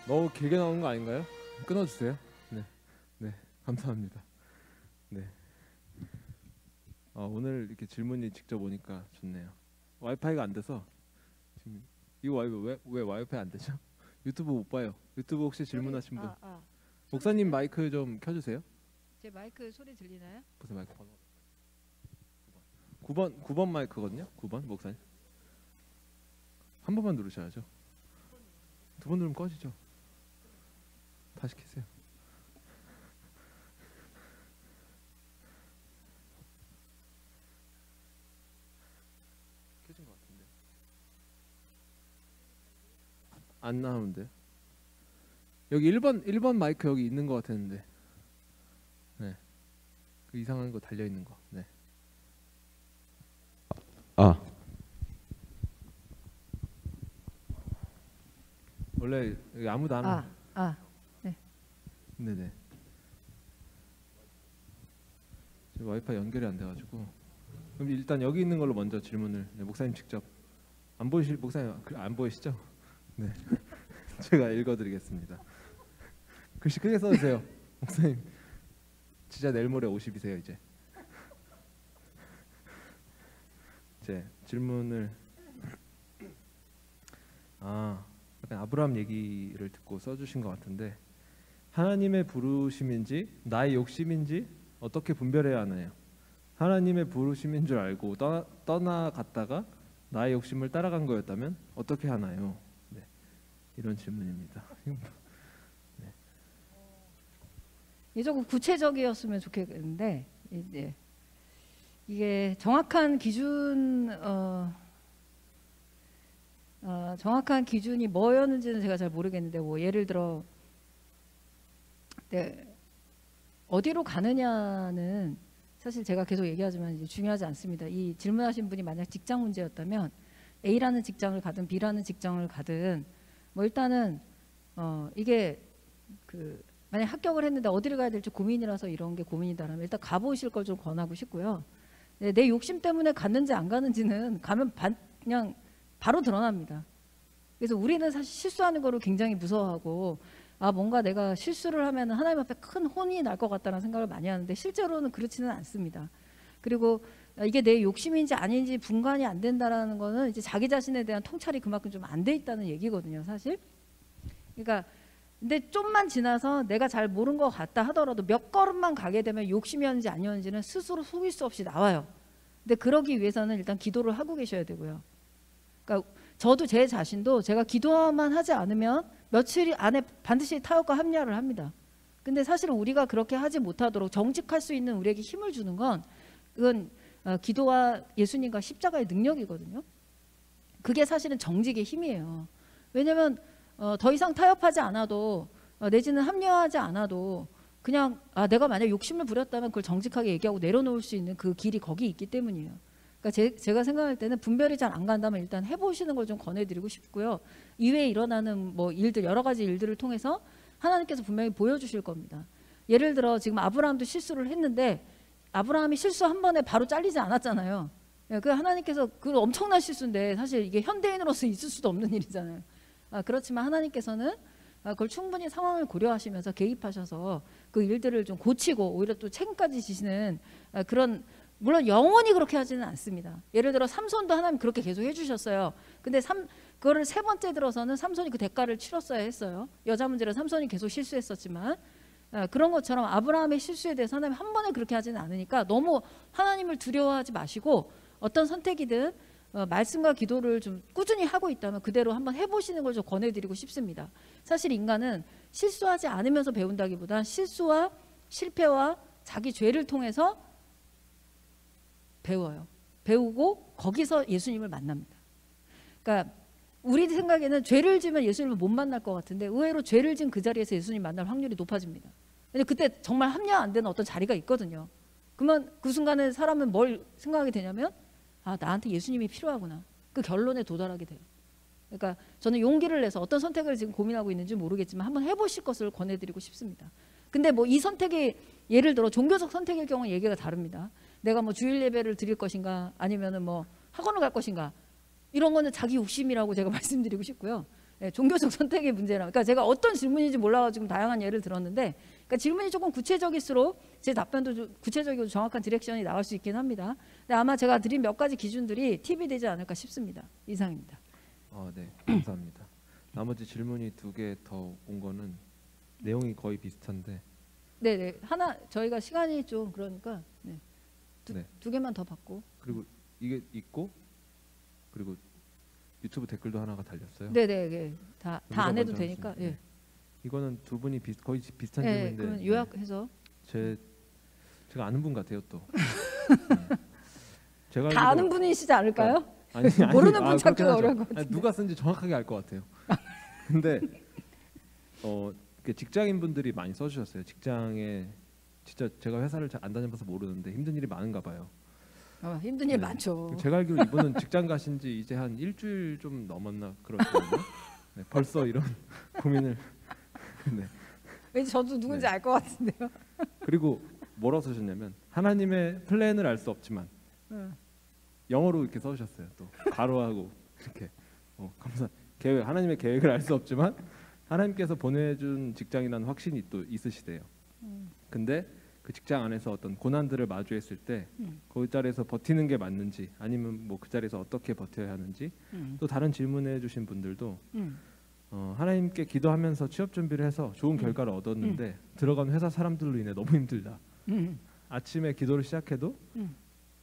너무 길게 나오는 거 아닌가요? 끊어주세요. 네, 네, 감사합니다. 네. 오늘 이렇게 질문이 직접 오니까 좋네요. 와이파이가 안 돼서 지금 이거 왜 와이파이 안 되죠? 유튜브 못 봐요. 유튜브 혹시 질문하신 분? 목사님 마이크 좀 켜주세요. 제 마이크 소리 들리나요? 무슨 마이크 번호? 9번 마이크거든요. 9번 목사님. 한 번만 누르셔야죠. 두 번 누르면 꺼지죠. 다시 켜세요. 켜진 것 같은데. 안 나오는데. 여기 1번 마이크 여기 있는 것 같았는데. 네. 그 이상한 거 달려 있는 거. 네. 원래 여기 아무도 안 와. 네. 네네. 제 와이파이 연결이 안 돼가지고. 그럼 일단 여기 있는 걸로 먼저 질문을. 네, 목사님 직접 안 보이실 목사님 안 보이시죠? 네. 제가 읽어드리겠습니다. 글씨 크게 써주세요. 목사님 진짜 내일 모레 50이세요 이제. 제 질문을 약간 아브라함 얘기를 듣고 써주신 것 같은데, 하나님의 부르심인지 나의 욕심인지 어떻게 분별해야 하나요? 하나님의 부르심인 줄 알고 떠나갔다가 나의 욕심을 따라간 거였다면 어떻게 하나요? 네, 이런 질문입니다. 네. 이게 조금 구체적이었으면 좋겠는데 이게 정확한 기준 정확한 기준이 뭐였는지는 제가 잘 모르겠는데, 뭐 예를 들어 어디로 가느냐는 사실 제가 계속 얘기하지만 이제 중요하지 않습니다. 이 질문하신 분이 만약 직장 문제였다면 A라는 직장을 가든 B라는 직장을 가든 뭐 일단은 이게 만약 합격을 했는데 어디를 가야 될지 고민이라서 이런 게 고민이다라면 일단 가보실 걸 좀 권하고 싶고요. 내 욕심 때문에 갔는지 안 가는지는 가면 그냥 바로 드러납니다. 그래서 우리는 사실 실수하는 거를 굉장히 무서워하고, 뭔가 내가 실수를 하면 하나님 앞에 큰 혼이 날 것 같다는 생각을 많이 하는데 실제로는 그렇지는 않습니다. 그리고 이게 내 욕심인지 아닌지 분간이 안 된다라는 거는 이제 자기 자신에 대한 통찰이 그만큼 좀 안 돼 있다는 얘기거든요, 사실. 그러니까 근데 좀만 지나서 내가 잘 모른 것 같다 하더라도 몇 걸음만 가게 되면 욕심이었는지 아니었는지는 스스로 속일 수 없이 나와요. 근데 그러기 위해서는 일단 기도를 하고 계셔야 되고요. 그러니까 저도 제 자신도 제가 기도만 하지 않으면 며칠 안에 반드시 타협과 합리화를 합니다. 근데 사실은 우리가 그렇게 하지 못하도록 정직할 수 있는 우리에게 힘을 주는 건 그건 기도와 예수님과 십자가의 능력이거든요. 그게 사실은 정직의 힘이에요. 왜냐면 더 이상 타협하지 않아도 내지는 합리화하지 않아도 그냥 내가 만약 욕심을 부렸다면 그걸 정직하게 얘기하고 내려놓을 수 있는 그 길이 거기 있기 때문이에요. 그러니까 제가 생각할 때는 분별이 잘 안 간다면 일단 해보시는 걸 좀 권해드리고 싶고요. 이외에 일어나는 뭐 일들, 여러 가지 일들을 통해서 하나님께서 분명히 보여주실 겁니다. 예를 들어 지금 아브라함도 실수를 했는데 아브라함이 실수 한 번에 바로 잘리지 않았잖아요. 그 하나님께서 그 엄청난 실수인데 사실 이게 현대인으로서 있을 수도 없는 일이잖아요. 그렇지만 하나님께서는 그걸 충분히 상황을 고려하시면서 개입하셔서 그 일들을 좀 고치고 오히려 또 책임까지 지시는 그런, 물론 영원히 그렇게 하지는 않습니다. 예를 들어 삼손도 하나님 그렇게 계속 해주셨어요. 근데 그거를 세 번째 들어서는 삼손이 그 대가를 치렀어야 했어요. 여자 문제로 삼손이 계속 실수했었지만 그런 것처럼 아브라함의 실수에 대해서 하나님 한 번에 그렇게 하지는 않으니까 너무 하나님을 두려워하지 마시고 어떤 선택이든 말씀과 기도를 좀 꾸준히 하고 있다면 그대로 한번 해보시는 걸 좀 권해드리고 싶습니다. 사실 인간은 실수하지 않으면서 배운다기보다 실수와 실패와 자기 죄를 통해서 배워요. 배우고 거기서 예수님을 만납니다. 그러니까 우리 생각에는 죄를 지면 예수님을 못 만날 것 같은데 의외로 죄를 지은 그 자리에서 예수님 만날 확률이 높아집니다. 근데 그때 정말 합리화 안 되는 어떤 자리가 있거든요. 그러면 그 순간에 사람은 뭘 생각하게 되냐면 나한테 예수님이 필요하구나. 그 결론에 도달하게 돼요. 그러니까 저는 용기를 내서 어떤 선택을 지금 고민하고 있는지 모르겠지만 한번 해보실 것을 권해드리고 싶습니다. 근데 뭐 이 선택이 예를 들어 종교적 선택일 경우는 얘기가 다릅니다. 내가 뭐 주일 예배를 드릴 것인가 아니면은 뭐 학원을 갈 것인가 이런 거는 자기 욕심이라고 제가 말씀드리고 싶고요. 예, 종교적 선택의 문제라. 그러니까 제가 어떤 질문인지 몰라가지고 다양한 예를 들었는데, 그러니까 질문이 조금 구체적일수록 제 답변도 좀 구체적이고 정확한 디렉션이 나올 수 있긴 합니다. 근데 아마 제가 드린 몇 가지 기준들이 팁이 되지 않을까 싶습니다. 이상입니다. 네, 감사합니다. 나머지 질문이 2개 더 온 거는 내용이 거의 비슷한데. 네네. 하나 저희가 시간이 좀 그러니까 네. 두 개만 더 받고. 그리고 이게 있고, 그리고 유튜브 댓글도 하나가 달렸어요. 네네. 네. 다 안 해도 먼저 되니까. 하겠습니다. 예. 이거는 두 분이 거의 비슷한 네, 질문인데. 그러면 요약해서. 제가 아는 분 같아요 또. 제가 다 아는 분이시지 않을까요? 아니, 모르는 분 찾기가 그렇긴 어려운 것 하죠. 같은데. 누가 쓴지 정확하게 알 것 같아요. 근데 직장인 분들이 많이 써주셨어요. 직장에 진짜 제가 회사를 잘 안 다녀봐서 모르는데 힘든 일이 많은가 봐요. 힘든 일 많죠. 제가 알기로 이분은 직장 가신지 이제 한 일주일 좀 넘었나 그러거든요. 네, 벌써 이런 고민을. 네. 왠지 저도 누군지 알 것 같은데요. 그리고 뭐라고 쓰셨냐면 하나님의 플랜을 알 수 없지만 영어로 이렇게 써주셨어요. 또 가로하고 이렇게 계획, 하나님의 계획을 알 수 없지만 하나님께서 보내준 직장이라는 확신이 또 있으시대요. 근데 그 직장 안에서 어떤 고난들을 마주했을 때 그 자리에서 버티는 게 맞는지, 아니면 뭐 그 자리에서 어떻게 버텨야 하는지, 또 다른 질문해 주신 분들도 하나님께 기도하면서 취업 준비를 해서 좋은 결과를 얻었는데 들어간 회사 사람들로 인해 너무 힘들다. 아침에 기도를 시작해도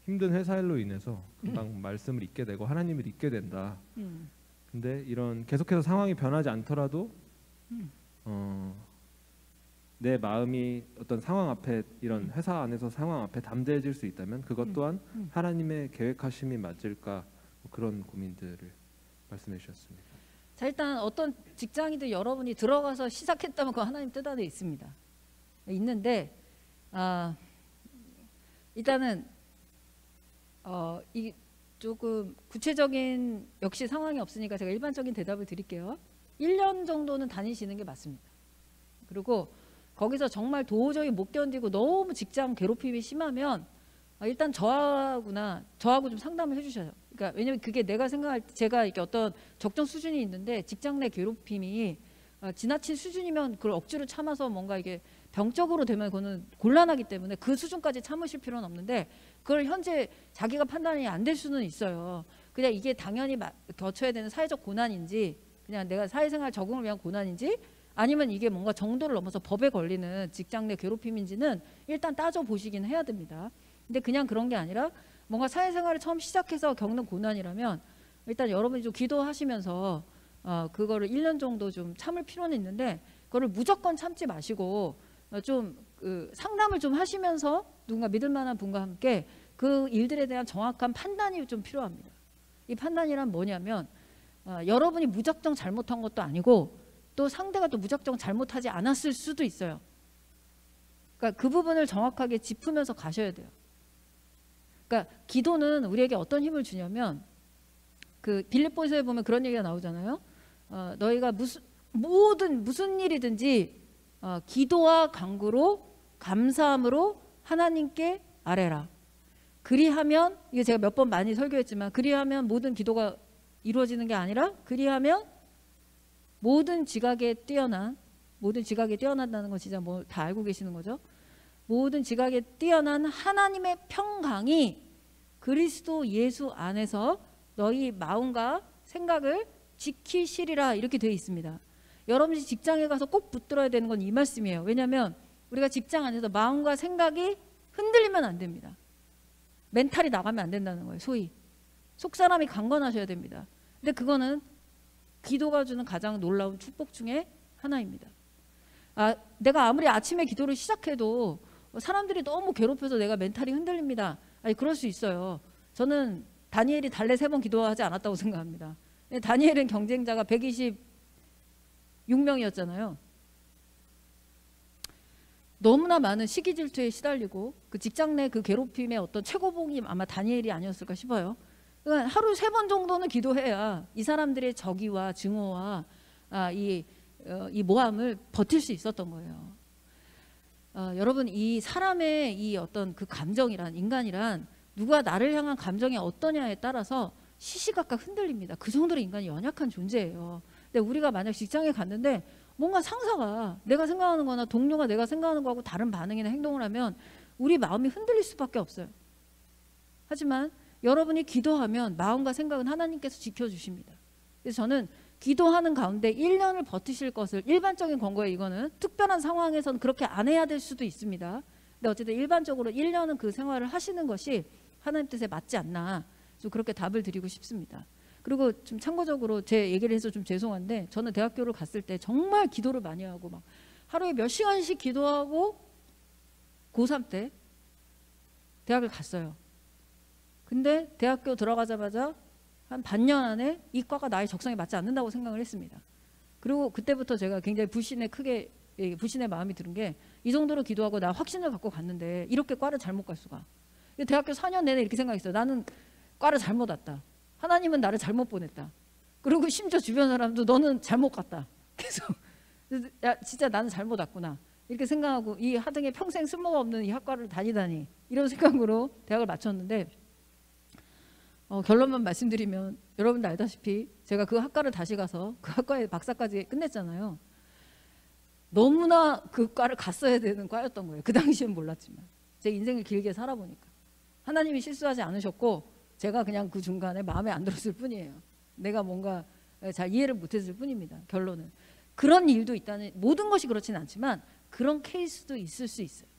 힘든 회사 일로 인해서 금방 말씀을 잊게 되고 하나님을 잊게 된다. 근데 이런 계속해서 상황이 변하지 않더라도 내 마음이 어떤 상황 앞에, 이런 회사 안에서 상황 앞에 담대해질 수 있다면 그것 또한 하나님의 계획하심이 맞을까, 뭐 그런 고민들을 말씀해 주셨습니다. 자, 일단 어떤 직장이든 여러분이 들어가서 시작했다면 그 하나님 뜻 안에 있습니다. 있는데 일단은 이 조금 구체적인 역시 상황이 없으니까 제가 일반적인 대답을 드릴게요. 1년 정도는 다니시는 게 맞습니다. 그리고 거기서 정말 도저히 못 견디고 너무 직장 괴롭힘이 심하면 일단 저하고 좀 상담을 해주셔요. 그러니까 왜냐면 그게 내가 생각할 때 제가 이렇게 어떤 적정 수준이 있는데 직장 내 괴롭힘이 지나친 수준이면 그걸 억지로 참아서 뭔가 이게 병적으로 되면 그거는 곤란하기 때문에 그 수준까지 참으실 필요는 없는데, 그걸 현재 자기가 판단이 안 될 수는 있어요. 그냥 이게 당연히 거쳐야 되는 사회적 고난인지, 그냥 내가 사회생활 적응을 위한 고난인지, 아니면 이게 뭔가 정도를 넘어서 법에 걸리는 직장 내 괴롭힘인지는 일단 따져보시긴 해야 됩니다. 근데 그냥 그런 게 아니라 뭔가 사회생활을 처음 시작해서 겪는 고난이라면 일단 여러분이 좀 기도하시면서 그거를 1년 정도 좀 참을 필요는 있는데, 그거를 무조건 참지 마시고 좀 상담을 좀 하시면서 누군가 믿을 만한 분과 함께 그 일들에 대한 정확한 판단이 좀 필요합니다. 이 판단이란 뭐냐면 여러분이 무작정 잘못한 것도 아니고 또 상대가 또 무작정 잘못하지 않았을 수도 있어요. 그러니까 그 부분을 정확하게 짚으면서 가셔야 돼요. 그러니까 기도는 우리에게 어떤 힘을 주냐면, 그 빌립보서에 보면 그런 얘기가 나오잖아요. 너희가 무슨 일이든지 기도와 간구로 감사함으로 하나님께 아뢰라. 그리하면, 이게 제가 몇 번 많이 설교했지만, 그리하면 모든 기도가 이루어지는 게 아니라, 그리하면 모든 지각에 뛰어난다는 거 진짜 뭐 다 알고 계시는 거죠. 모든 지각에 뛰어난 하나님의 평강이 그리스도 예수 안에서 너희 마음과 생각을 지키시리라, 이렇게 되어 있습니다. 여러분이 직장에 가서 꼭 붙들어야 되는 건 이 말씀이에요. 왜냐하면 우리가 직장 안에서 마음과 생각이 흔들리면 안 됩니다. 멘탈이 나가면 안 된다는 거예요. 소위 속사람이 강건하셔야 됩니다. 근데 그거는 기도가 주는 가장 놀라운 축복 중에 하나입니다. 내가 아무리 아침에 기도를 시작해도 사람들이 너무 괴롭혀서 내가 멘탈이 흔들립니다. 아니, 그럴 수 있어요. 저는 다니엘이 달래 3번 기도하지 않았다고 생각합니다. 다니엘은 경쟁자가 126명이었잖아요. 너무나 많은 시기 질투에 시달리고 그 직장 내 그 괴롭힘의 어떤 최고봉이 아마 다니엘이 아니었을까 싶어요. 그러니까 하루 3번 정도는 기도해야 이 사람들의 적의와 증오와 이 모함을 버틸 수 있었던 거예요. 여러분, 이 사람의 이 어떤 그 감정이란, 인간이란 누가 나를 향한 감정이 어떠냐에 따라서 시시각각 흔들립니다. 그 정도로 인간이 연약한 존재예요. 근데 우리가 만약 직장에 갔는데 뭔가 상사가 내가 생각하는 거나 동료가 내가 생각하는 거하고 다른 반응이나 행동을 하면 우리 마음이 흔들릴 수밖에 없어요. 하지만 여러분이 기도하면 마음과 생각은 하나님께서 지켜주십니다. 그래서 저는 기도하는 가운데 1년을 버티실 것을, 일반적인 권고에 이거는 특별한 상황에서는 그렇게 안 해야 될 수도 있습니다. 근데 어쨌든 일반적으로 1년은 그 생활을 하시는 것이 하나님 뜻에 맞지 않나, 좀 그렇게 답을 드리고 싶습니다. 그리고 좀 참고적으로 제 얘기를 해서 좀 죄송한데, 저는 대학교를 갔을 때 정말 기도를 많이 하고 막 하루에 몇 시간씩 기도하고 고3 때 대학을 갔어요. 근데 대학교 들어가자마자 한 반년 안에 이 과가 나의 적성에 맞지 않는다고 생각을 했습니다. 그리고 그때부터 제가 굉장히 불신의 마음이 드는 게, 이 정도로 기도하고 나 확신을 갖고 갔는데 이렇게 과를 잘못 갈 수가. 대학교 4년 내내 이렇게 생각했어요. 나는 과를 잘못 왔다. 하나님은 나를 잘못 보냈다. 그리고 심지어 주변 사람도 너는 잘못 갔다. 계속 야 진짜 나는 잘못 왔구나. 이렇게 생각하고 이 하등에 평생 쓸모가 없는 이 학과를 다니다니, 이런 생각으로 대학을 마쳤는데, 결론만 말씀드리면 여러분도 알다시피 제가 그 학과를 다시 가서 그 학과에 박사까지 끝냈잖아요. 너무나 그 과를 갔어야 되는 과였던 거예요. 그 당시엔 몰랐지만 제 인생을 길게 살아보니까 하나님이 실수하지 않으셨고 제가 그냥 그 중간에 마음에 안 들었을 뿐이에요. 내가 뭔가 잘 이해를 못했을 뿐입니다. 결론은 그런 일도 있다는, 모든 것이 그렇지는 않지만 그런 케이스도 있을 수 있어요.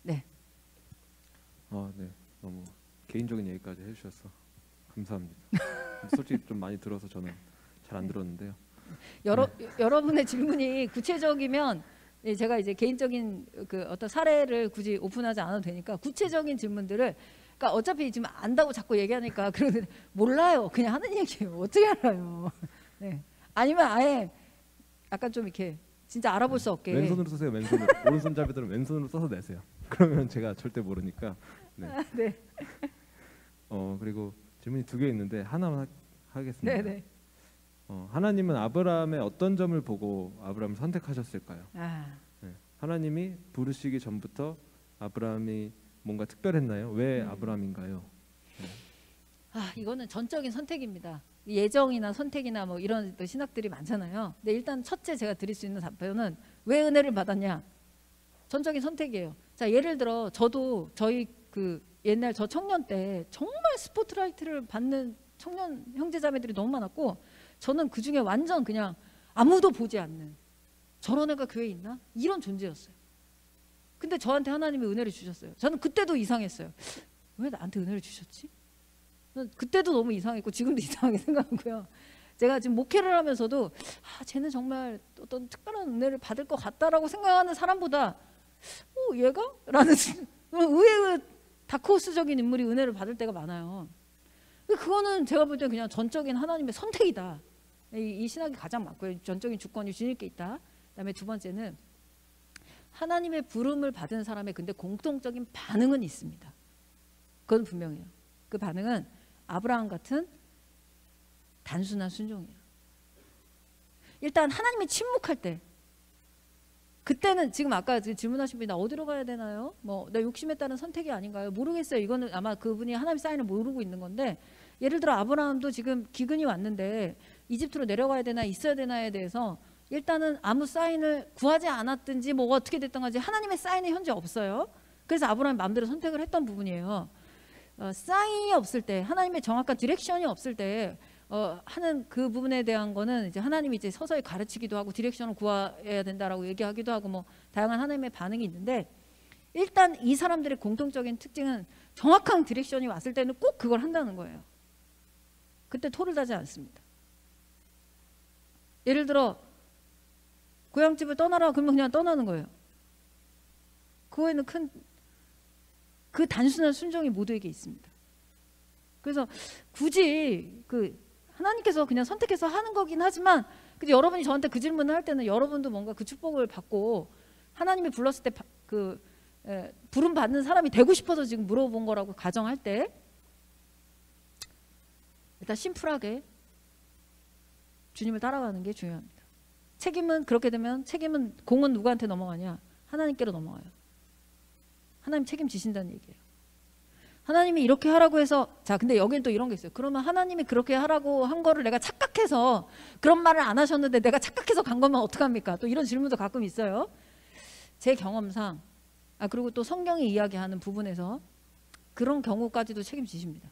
네. 네. 너무 개인적인 얘기까지 해주셔서 감사합니다. 솔직히 좀 많이 들어서 저는 잘 안 들었는데요. 여러분의 질문이 구체적이면 제가 이제 개인적인 그 어떤 사례를 굳이 오픈하지 않아도 되니까 구체적인 질문들을, 그러니까 어차피 지금 안다고 자꾸 얘기하니까 그러는데 몰라요. 그냥 하는 얘기예요. 어떻게 알아요? 네. 아니면 아예 약간 좀 이렇게 진짜 알아볼 수 없게 왼손으로 쓰세요. 왼손으로. 오른손잡이들은 왼손으로 써서 내세요. 그러면 제가 절대 모르니까. 네. 네. 그리고 질문이 2개 있는데 하나만 하겠습니다. 네네. 하나님은 아브라함의 어떤 점을 보고 아브라함을 선택하셨을까요? 네. 하나님이 부르시기 전부터 아브라함이 뭔가 특별했나요? 왜 아브라함인가요? 네. 이거는 전적인 선택입니다. 예정이나 선택이나 뭐 이런 또 신학들이 많잖아요. 근데 일단 첫째 제가 드릴 수 있는 답변은 왜 은혜를 받았냐? 전적인 선택이에요. 자, 예를 들어 저도 저희 그 옛날 저 청년 때 정말 스포트라이트를 받는 청년 형제자매들이 너무 많았고, 저는 그 중에 완전 그냥 아무도 보지 않는, 저런 애가 교회에 있나? 이런 존재였어요. 근데 저한테 하나님이 은혜를 주셨어요. 저는 그때도 이상했어요. 왜 나한테 은혜를 주셨지? 그때도 너무 이상했고 지금도 이상하게 생각하고요. 제가 지금 목회를 하면서도 쟤는 정말 어떤 특별한 은혜를 받을 것 같다라고 생각하는 사람보다 얘가? 라는 의외의 다크호스적인 인물이 은혜를 받을 때가 많아요. 그거는 제가 볼 때 그냥 전적인 하나님의 선택이다. 이 신학이 가장 맞고요. 전적인 주권이 주님께 있다. 그다음에 두 번째는 하나님의 부름을 받은 사람의 근데 공통적인 반응은 있습니다. 그건 분명해요. 그 반응은 아브라함 같은 단순한 순종이에요. 일단 하나님이 침묵할 때, 그때는 지금 아까 질문하신 분이 나 어디로 가야 되나요? 뭐 내 욕심에 따른 선택이 아닌가요? 모르겠어요. 이거는 아마 그분이 하나님 사인을 모르고 있는 건데, 예를 들어 아브라함도 지금 기근이 왔는데 이집트로 내려가야 되나 있어야 되나에 대해서 일단은 아무 사인을 구하지 않았든지 뭐 어떻게 됐든 간지 하나님의 사인이 현재 없어요. 그래서 아브라함이 마음대로 선택을 했던 부분이에요. 사인이 없을 때, 하나님의 정확한 디렉션이 없을 때 하는 그 부분에 대한 거는 이제 하나님이 이제 서서히 가르치기도 하고 디렉션을 구해야 된다라고 얘기하기도 하고 뭐 다양한 하나님의 반응이 있는데, 일단 이 사람들의 공통적인 특징은 정확한 디렉션이 왔을 때는 꼭 그걸 한다는 거예요. 그때 토를 다지 않습니다. 예를 들어 고향집을 떠나라 그러면 그냥 떠나는 거예요. 그거에는 그 단순한 순종이 모두에게 있습니다. 그래서 굳이 그 하나님께서 그냥 선택해서 하는 거긴 하지만, 근데 여러분이 저한테 그 질문을 할 때는 여러분도 뭔가 그 축복을 받고 하나님이 불렀을 때 부름 받는 사람이 되고 싶어서 지금 물어본 거라고 가정할 때, 일단 심플하게 주님을 따라가는 게 중요합니다. 책임은 그렇게 되면 공은 누구한테 넘어가냐? 하나님께로 넘어가요. 하나님 책임지신다는 얘기예요. 하나님이 이렇게 하라고 해서 자 근데 여기는 또 이런 게 있어요. 그러면 하나님이 그렇게 하라고 한 거를 내가 착각해서 그런 말을 안 하셨는데 내가 착각해서 간 거면 어떡합니까? 또 이런 질문도 가끔 있어요. 제 경험상 그리고 또 성경이 이야기하는 부분에서 그런 경우까지도 책임지십니다.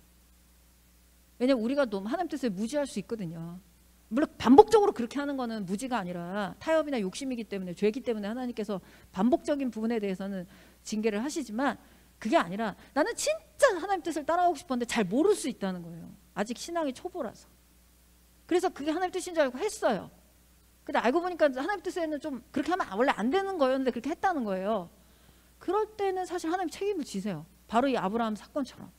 왜냐면 우리가 너무 하나님 뜻을 무지할 수 있거든요. 물론 반복적으로 그렇게 하는 거는 무지가 아니라 타협이나 욕심이기 때문에 죄이기 때문에 하나님께서 반복적인 부분에 대해서는 징계를 하시지만 그게 아니라 나는 진짜 하나님 뜻을 따라오고 싶었는데 잘 모를 수 있다는 거예요. 아직 신앙이 초보라서. 그래서 그게 하나님 뜻인 줄 알고 했어요. 근데 알고 보니까 하나님 뜻에는 좀 그렇게 하면 원래 안 되는 거였는데 그렇게 했다는 거예요. 그럴 때는 사실 하나님 책임을 지세요. 바로 이 아브라함 사건처럼.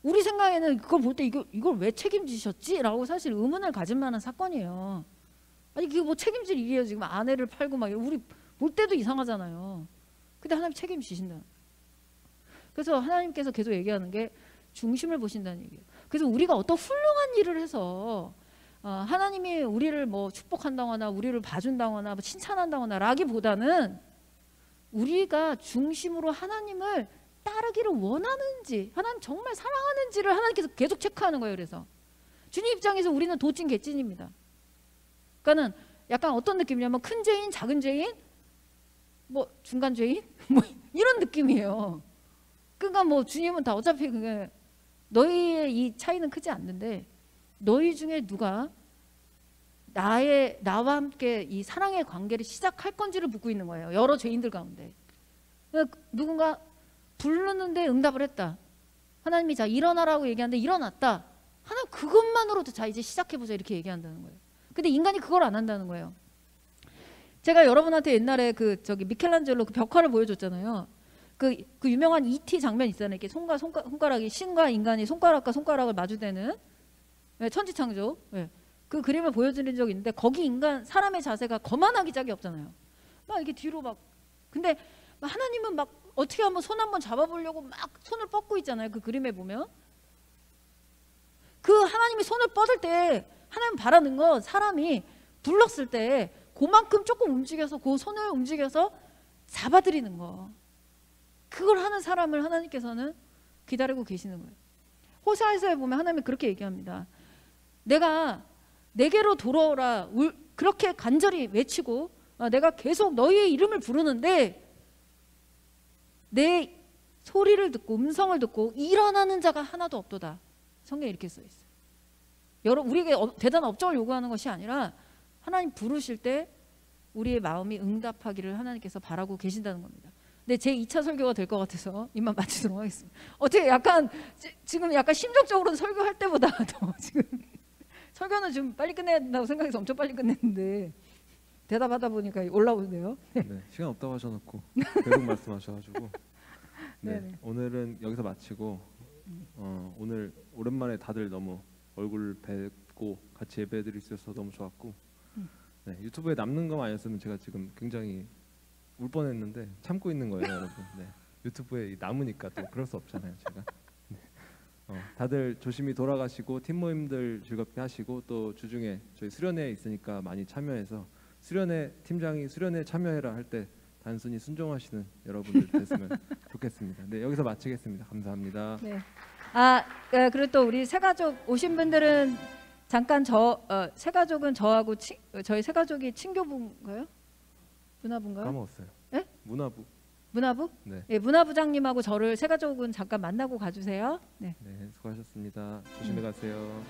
우리 생각에는 그걸 볼 때 이걸 왜 책임지셨지? 라고 사실 의문을 가질 만한 사건이에요. 아니 그게 뭐 책임질 일이에요. 지금 아내를 팔고 막 우리 볼 때도 이상하잖아요. 근데 하나님 책임지신다. 그래서 하나님께서 계속 얘기하는 게 중심을 보신다는 얘기예요. 그래서 우리가 어떤 훌륭한 일을 해서 하나님이 우리를 뭐 축복한다거나 우리를 봐준다거나 뭐 칭찬한다거나 라기보다는 우리가 중심으로 하나님을 따르기를 원하는지 하나님 정말 사랑하는지를 하나님께서 계속 체크하는 거예요. 그래서 주님 입장에서 우리는 도찐 개찐입니다. 그러니까는 약간 어떤 느낌이냐면 큰 죄인 작은 죄인 뭐 중간 죄인 뭐 이런 느낌이에요. 그러니까 뭐 주님은 다 어차피 그게 너희의 이 차이는 크지 않는데 너희 중에 누가 나와 함께 이 사랑의 관계를 시작할 건지를 묻고 있는 거예요. 여러 죄인들 가운데. 그러니까 누군가 부르는데 응답을 했다. 하나님이 자 일어나라고 얘기하는데 일어났다. 하나님 그것만으로도 자 이제 시작해보자 이렇게 얘기한다는 거예요. 근데 인간이 그걸 안 한다는 거예요. 제가 여러분한테 옛날에 미켈란젤로 그 벽화를 보여줬잖아요. 그 유명한 E.T. 장면 있잖아요. 이렇게 손가락이 신과 인간이 손가락과 손가락을 마주대는 천지창조. 그 그림을 보여드린 적이 있는데 거기 사람의 자세가 거만하기 짝이 없잖아요. 막 이게 뒤로 막 근데 하나님은 막 어떻게 한번 손 한번 잡아보려고 막 손을 뻗고 있잖아요. 그 그림에 보면 그 하나님이 손을 뻗을 때 하나님 바라는 건 사람이 불렀을 때 그만큼 조금 움직여서 그 손을 움직여서 잡아들이는 거. 그걸 하는 사람을 하나님께서는 기다리고 계시는 거예요. 호세아서에 보면 하나님이 그렇게 얘기합니다. 내가 내게로 돌아오라 그렇게 간절히 외치고 내가 계속 너희의 이름을 부르는데 내 소리를 듣고 음성을 듣고 일어나는 자가 하나도 없도다. 성경에 이렇게 써 있어요. 우리에게 대단한 업적을 요구하는 것이 아니라 하나님 부르실 때 우리의 마음이 응답하기를 하나님께서 바라고 계신다는 겁니다. 근데 제 2차 설교가 될 것 같아서 이만 마치도록 하겠습니다. 어떻게 지금 약간 심적으로는 설교할 때보다 더 지금 설교는 좀 빨리 끝내야 된다고 생각해서 엄청 빨리 끝냈는데 대답하다 보니까 올라오네요. 네, 시간 없다고 하셔놓고 계속 말씀하셔가지고 네, 오늘은 여기서 마치고 오늘 오랜만에 다들 너무 얼굴 뵙고 같이 예배드릴 수 있어서 너무 좋았고 네, 유튜브에 남는 것만 아니었으면 제가 지금 굉장히 울 뻔했는데 참고 있는 거예요, 여러분. 네, 유튜브에 남으니까 또 그럴 수 없잖아요, 제가. 네. 다들 조심히 돌아가시고 팀 모임들 즐겁게 하시고 또 주중에 저희 수련회 있으니까 많이 참여해서 수련회 팀장이 수련회 참여해라 할 때 단순히 순종하시는 여러분들 됐으면 좋겠습니다. 네, 여기서 마치겠습니다. 감사합니다. 네. 그리고 또 우리 새가족 오신 분들은 잠깐 새가족은 저하고 저희 새가족이 친교부인가요? 문화부인가요? 까먹었어요. 네? 문화부? 네. 네, 문화부장님하고 저를 새가족은 잠깐 만나고 가주세요. 네. 네, 수고하셨습니다. 조심히 가세요.